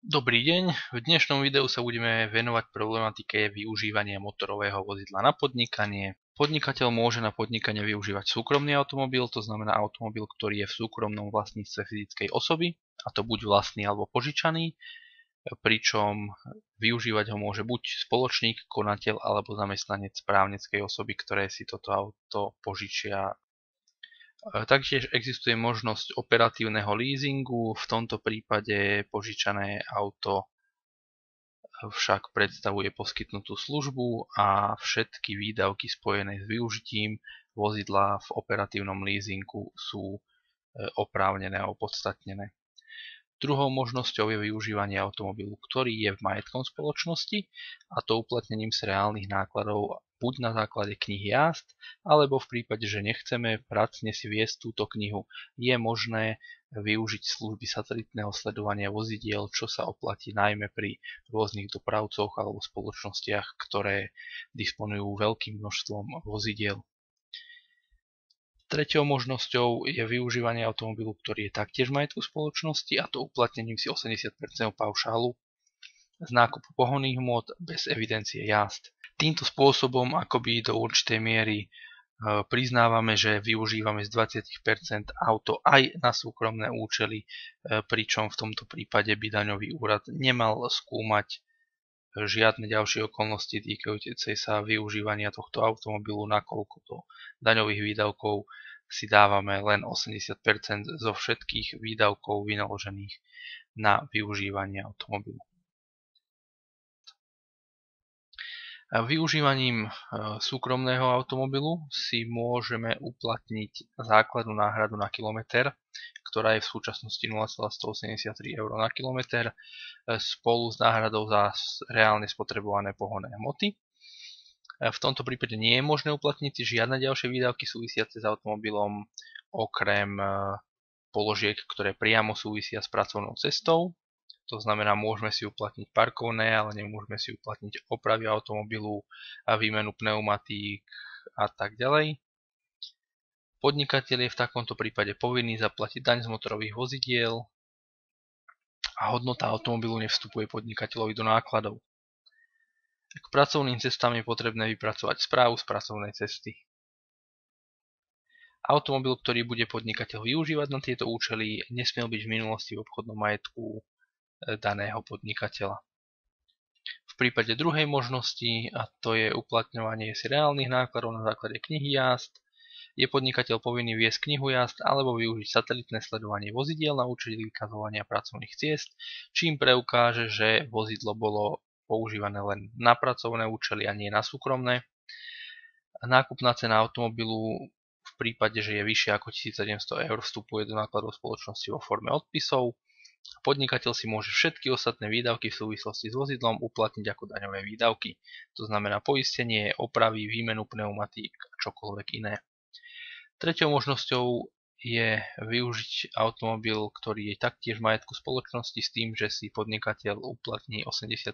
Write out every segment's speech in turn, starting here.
Dobrý deň, v dnešnom videu sa budeme venovať problematike využívania motorového vozidla na podnikanie. Podnikateľ môže na podnikanie využívať súkromný automobil, to znamená automobil, ktorý je v súkromnom vlastníctve fyzickej osoby, a to buď vlastný alebo požičaný, pričom využívať ho môže buď spoločník, konateľ alebo zamestnanec právnickej osoby, ktoré si toto auto požičia. Taktiež existuje možnosť operatívneho leasingu, v tomto prípade požičané auto však predstavuje poskytnutú službu a všetky výdavky spojené s využitím vozidla v operatívnom leasingu sú oprávnené a opodstatnené. Druhou možnosťou je využívanie automobilu, ktorý je v majetkom spoločnosti, a to uplatnením z reálnych nákladov buď na základe knihy jazd, alebo v prípade, že nechceme pracne si viesť túto knihu, je možné využiť služby satelitného sledovania vozidiel, čo sa oplatí najmä pri rôznych dopravcoch alebo spoločnostiach, ktoré disponujú veľkým množstvom vozidiel. Treťou možnosťou je využívanie automobilu, ktorý je taktiež v majetku spoločnosti, a to uplatnením si 80% paušálu z nákupu pohonných hmôt bez evidencie jazd. Týmto spôsobom akoby do určitej miery priznávame, že využívame z 20% auto aj na súkromné účely, pričom v tomto prípade by daňový úrad nemal skúmať žiadne ďalšie okolnosti týkajúce sa využívania tohto automobilu, nakoľko do daňových výdavkov si dávame len 80% zo všetkých výdavkov vynaložených na využívanie automobilu. Využívaním súkromného automobilu si môžeme uplatniť základnú náhradu na kilometr, ktorá je v súčasnosti 0,183 eur na kilometr, spolu s náhradou za reálne spotrebované pohonné hmoty. V tomto prípade nie je možné uplatniť si žiadne ďalšie výdavky súvisiace s automobilom, okrem položiek, ktoré priamo súvisia s pracovnou cestou. To znamená, môžeme si uplatniť parkovné, ale nemôžeme si uplatniť opravy automobilu a výmenu pneumatík a tak ďalej. Podnikateľ je v takomto prípade povinný zaplatiť daň z motorových vozidiel a hodnota automobilu nevstupuje podnikateľovi do nákladov. K pracovným cestám je potrebné vypracovať správu z pracovnej cesty. Automobil, ktorý bude podnikateľ využívať na tieto účely, nesmiel byť v minulosti v obchodnom majetku daného podnikateľa. V prípade druhej možnosti, a to je uplatňovanie si reálnych nákladov na základe knihy jazd, je podnikateľ povinný viesť knihu jazd alebo využiť satelitné sledovanie vozidiel na účely vykazovania pracovných ciest, čím preukáže, že vozidlo bolo používané len na pracovné účely a nie na súkromné. Nákupná cena automobilu v prípade, že je vyššia ako 1700 eur, vstupuje do nákladov spoločnosti vo forme odpisov. Podnikateľ si môže všetky ostatné výdavky v súvislosti s vozidlom uplatniť ako daňové výdavky, to znamená poistenie, opravy, výmenu pneumatík a čokoľvek iné. Treťou možnosťou je využiť automobil, ktorý je taktiež v majetku spoločnosti, s tým, že si podnikateľ uplatní 80%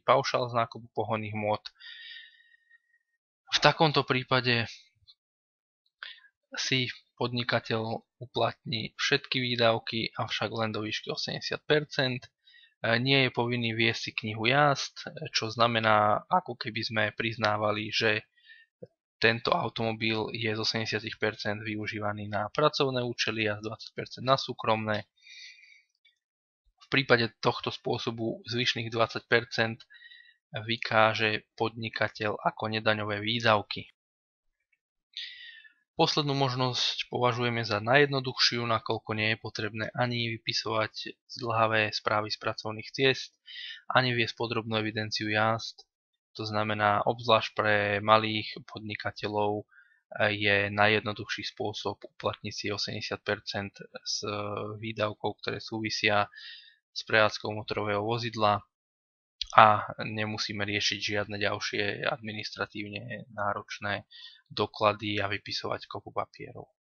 paušál z nákupu pohonných hmôt. V takomto prípade si podnikateľ uplatní všetky výdavky, avšak len do výšky 80%. Nie je povinný viesť si knihu jazd, čo znamená, ako keby sme priznávali, že tento automobil je z 80% využívaný na pracovné účely a z 20% na súkromné. V prípade tohto spôsobu zvyšných 20% vykáže podnikateľ ako nedaňové výdavky. Poslednú možnosť považujeme za najjednoduchšiu, nakoľko nie je potrebné ani vypisovať zdĺhavé správy z pracovných ciest, ani viesť podrobnú evidenciu jazd. To znamená, obzvlášť pre malých podnikateľov je najjednoduchší spôsob uplatniť si 80% z výdavkov, ktoré súvisia s prevádzkou motorového vozidla, a nemusíme riešiť žiadne ďalšie administratívne náročné doklady a vypisovať kopu papierov.